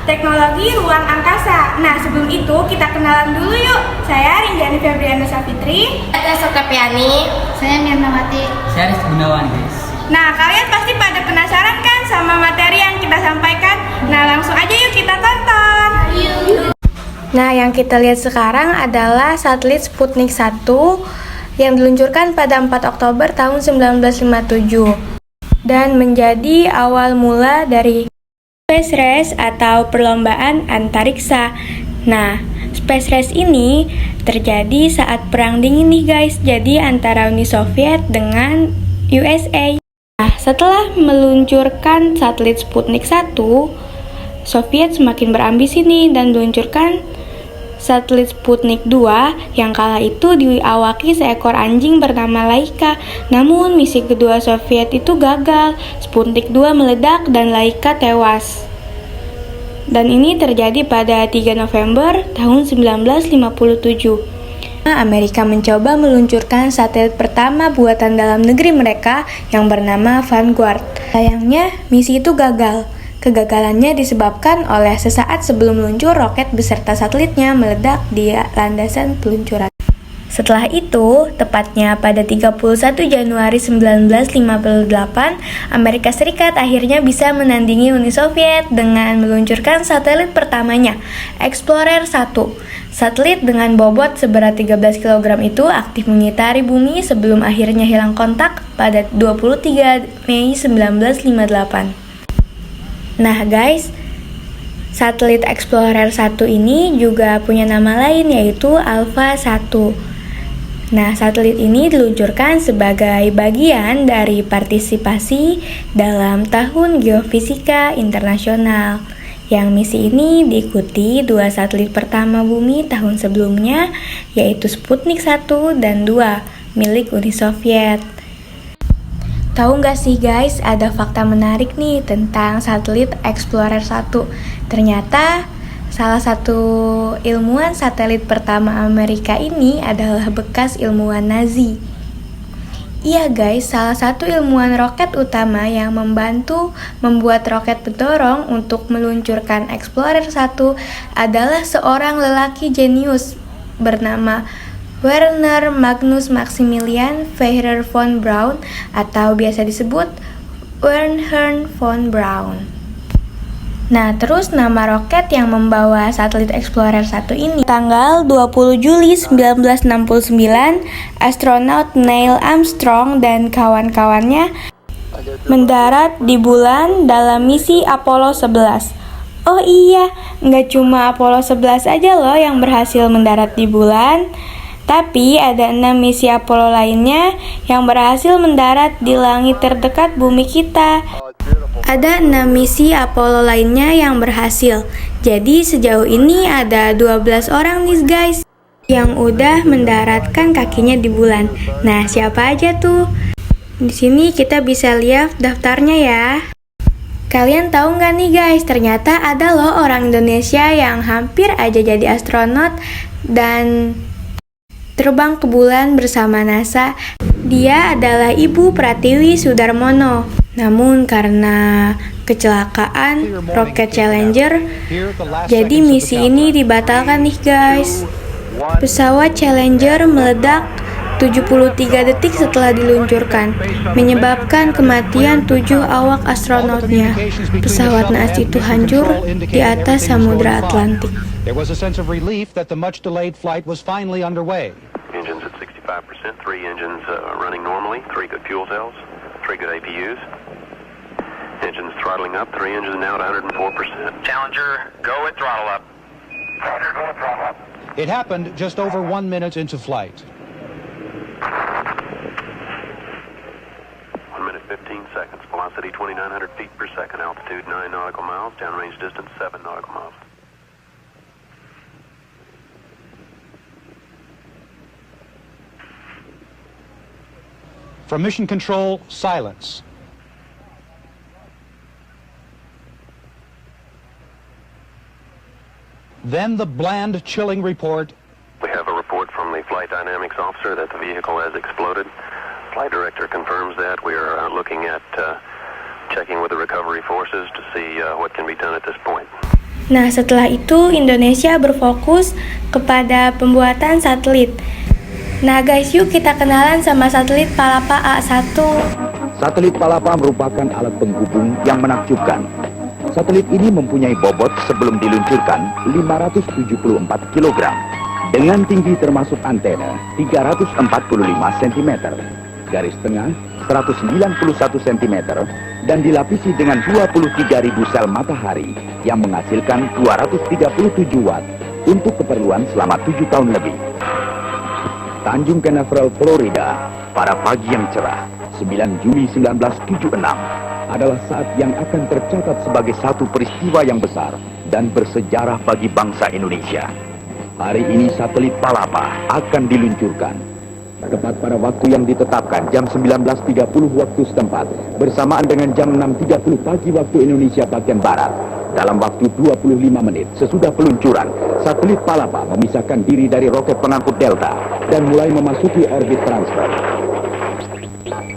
teknologi ruang angkasa. Nah, sebelum itu kita kenalan dulu yuk. Saya Rinjani Febriana Safitri. Saya Sokapiani. Saya Mirnawati. Saya Rizky Gunawan, guys. Nah, kalian pasti pada penasaran kan sama materi yang kita sampaikan? Nah, langsung aja yuk kita tonton. Nah, yang kita lihat sekarang adalah satelit Sputnik 1 yang diluncurkan pada 4 Oktober tahun 1957 dan menjadi awal mula dari Space Race atau perlombaan antariksa. Nah, Space Race ini terjadi saat perang dingin nih guys, jadi antara Uni Soviet dengan USA. Nah, setelah meluncurkan satelit Sputnik 1, Soviet semakin berambisi nih dan meluncurkan satelit Sputnik 2 yang kala itu diawaki seekor anjing bernama Laika. Namun misi kedua Soviet itu gagal. Sputnik 2 meledak dan Laika tewas. Dan ini terjadi pada 3 November tahun 1957. Amerika mencoba meluncurkan satelit pertama buatan dalam negeri mereka yang bernama Vanguard. Sayangnya misi itu gagal. Kegagalannya disebabkan oleh sesaat sebelum meluncur roket beserta satelitnya meledak di landasan peluncuran. Setelah itu, tepatnya pada 31 Januari 1958, Amerika Serikat akhirnya bisa menandingi Uni Soviet dengan meluncurkan satelit pertamanya, Explorer 1. Satelit dengan bobot seberat 13 kg itu aktif mengitari bumi sebelum akhirnya hilang kontak pada 23 Mei 1958. Nah guys, satelit Explorer 1 ini juga punya nama lain yaitu Alpha 1. Nah, satelit ini diluncurkan sebagai bagian dari partisipasi dalam Tahun Geofisika Internasional. Yang misi ini diikuti dua satelit pertama bumi tahun sebelumnya yaitu Sputnik 1 dan 2 milik Uni Soviet. Tahu nggak sih guys, ada fakta menarik nih tentang satelit Explorer 1. Ternyata salah satu ilmuwan satelit pertama Amerika ini adalah bekas ilmuwan Nazi. Iya guys, salah satu ilmuwan roket utama yang membantu membuat roket pendorong untuk meluncurkan Explorer 1 adalah seorang lelaki jenius bernama Werner Magnus Maximilian Feirer von Braun atau biasa disebut Wernher von Braun. Nah, terus nama roket yang membawa satelit Explorer 1 ini tanggal 20 Juli 1969, astronaut Neil Armstrong dan kawan-kawannya mendarat di bulan dalam misi Apollo 11. Oh iya, nggak cuma Apollo 11 aja loh yang berhasil mendarat di bulan. Tapi ada 6 misi Apollo lainnya yang berhasil mendarat di langit terdekat bumi kita. Ada 6 misi Apollo lainnya yang berhasil. Jadi sejauh ini ada 12 orang nih guys yang udah mendaratkan kakinya di bulan. Nah, siapa aja tuh? Di sini kita bisa lihat daftarnya ya. Kalian tahu nggak nih guys, ternyata ada loh orang Indonesia yang hampir aja jadi astronot dan terbang ke bulan bersama NASA. Dia adalah Ibu Pratiwi Sudarmono. Namun karena kecelakaan roket Challenger, jadi misi ini dibatalkan nih guys. Pesawat Challenger meledak 73 detik setelah diluncurkan, menyebabkan kematian 7 awak astronautnya. Pesawat naas itu hancur di atas Samudra Atlantik. There was a sense of relief that the much-delayed flight was finally underway. Engines at 65%, 3 engines running normally, 3 good fuel cells, 3 good APUs. Engines throttling up, 3 engines now at 104%. Challenger, go at throttle up. Roger, go at throttle up. It happened just over 1 minute into flight. 1 minute 15 seconds, velocity 2,900 feet per second, altitude 9 nautical miles, downrange distance 7 nautical miles. From Mission Control, silence. Then the bland, chilling report. We have a report from the flight dynamics officer that the vehicle has exploded. Flight director confirms that. We are looking at checking with the recovery forces to see what can be done at this point. Nah, setelah itu Indonesia berfokus kepada pembuatan satelit. Nah guys, yuk kita kenalan sama satelit Palapa A1. Satelit Palapa merupakan alat penghubung yang menakjubkan. Satelit ini mempunyai bobot sebelum diluncurkan 574 kg dengan tinggi termasuk antena 345 cm, garis tengah 191 cm, dan dilapisi dengan 23.000 sel matahari yang menghasilkan 237 watt untuk keperluan selama 7 tahun lebih. Tanjung Canaveral, Florida, pada pagi yang cerah 9 Juli 1976 adalah saat yang akan tercatat sebagai satu peristiwa yang besar dan bersejarah bagi bangsa Indonesia. Hari ini satelit Palapa akan diluncurkan. Tepat pada waktu yang ditetapkan jam 19.30 waktu setempat bersamaan dengan jam 6.30 pagi waktu Indonesia bagian Barat. Dalam waktu 25 menit sesudah peluncuran, satelit Palapa memisahkan diri dari roket pengangkut Delta dan mulai memasuki orbit transfer.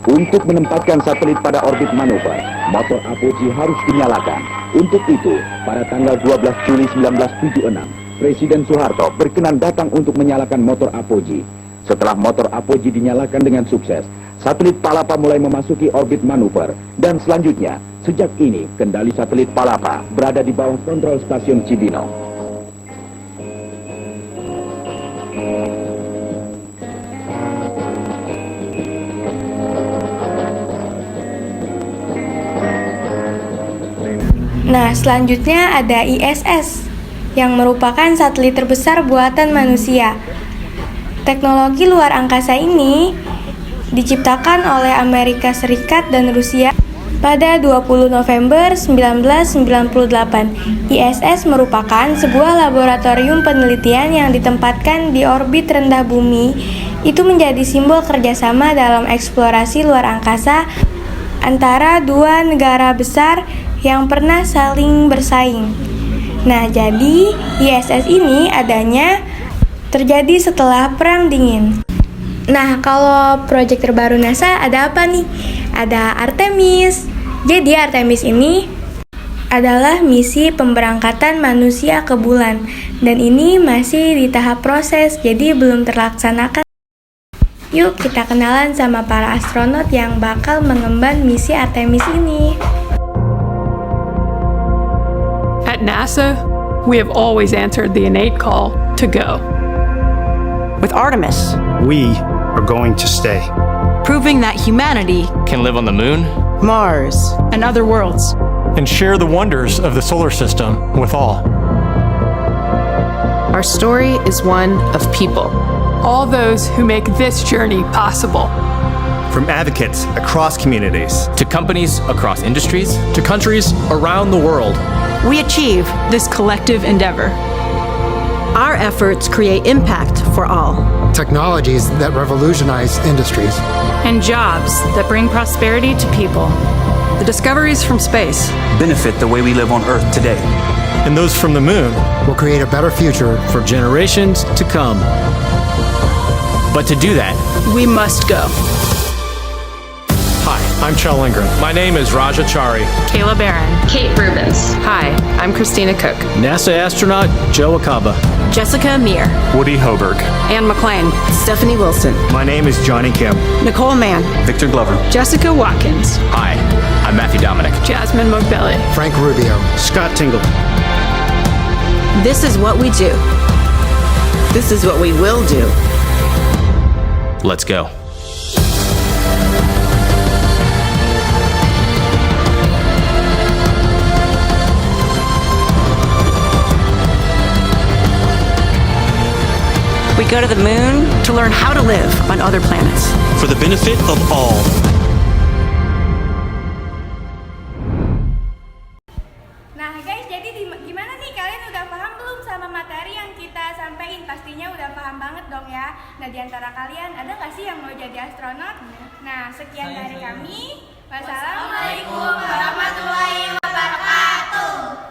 Untuk menempatkan satelit pada orbit manuver, motor Apogee harus dinyalakan. Untuk itu, pada tanggal 12 Juli 1976, Presiden Soeharto berkenan datang untuk menyalakan motor Apogee. Setelah motor Apogee dinyalakan dengan sukses, satelit Palapa mulai memasuki orbit manuver, dan selanjutnya, sejak ini kendali satelit Palapa berada di bawah kontrol stasiun Cibinong. Nah, selanjutnya ada ISS yang merupakan satelit terbesar buatan manusia. Teknologi luar angkasa ini diciptakan oleh Amerika Serikat dan Rusia pada 20 November 1998. ISS merupakan sebuah laboratorium penelitian yang ditempatkan di orbit rendah bumi. Itu menjadi simbol kerjasama dalam eksplorasi luar angkasa antara dua negara besar yang pernah saling bersaing. Nah, jadi ISS ini adanya terjadi setelah Perang Dingin. Nah, kalau proyek terbaru NASA ada apa nih? Ada Artemis. Jadi Artemis ini adalah misi pemberangkatan manusia ke bulan, dan ini masih di tahap proses, jadi belum terlaksanakan. Yuk kita kenalan sama para astronot yang bakal mengemban misi Artemis ini. At NASA, we have always answered the innate call to go. With Artemis, We are going to stay. proving that humanity can live on the moon Mars And other worlds. And share the wonders of the solar system with all. Our story is one of people. All those who make this journey possible. From advocates across communities to companies across industries. to countries around the world. we achieve This collective endeavor. our efforts create impact for all. Technologies that revolutionize industries. And jobs that bring prosperity to people. The discoveries from space. Benefit the way we live on Earth today. and those from the moon. Will create a better future For generations to come. But to do that, We must go. Hi, I'm Chell Lindgren. My name is Raja Chari. Kayla Barron. Kate Rubens. Hi, I'm Christina Cook. NASA astronaut Joe Akaba. Jessica Meir. Woody Hoberg. Anne McLean. Stephanie Wilson. My name is Johnny Kim. Nicole Mann. Victor Glover. Jessica Watkins. Hi, I'm Matthew Dominic. Jasmine Mogbelli. Frank Rubio. Scott Tingle. This is what we do. This is what we will do. Let's go. We go to the moon to learn how to live on other planets. For the benefit of all. Nah guys, jadi gimana nih, kalian udah paham belum sama materi yang kita sampaikan? Pastinya udah paham banget dong ya. Nah, diantara kalian ada nggak sih yang mau jadi astronot? Nah, sekian dari kami. Wassalamualaikum warahmatullahi wabarakatuh.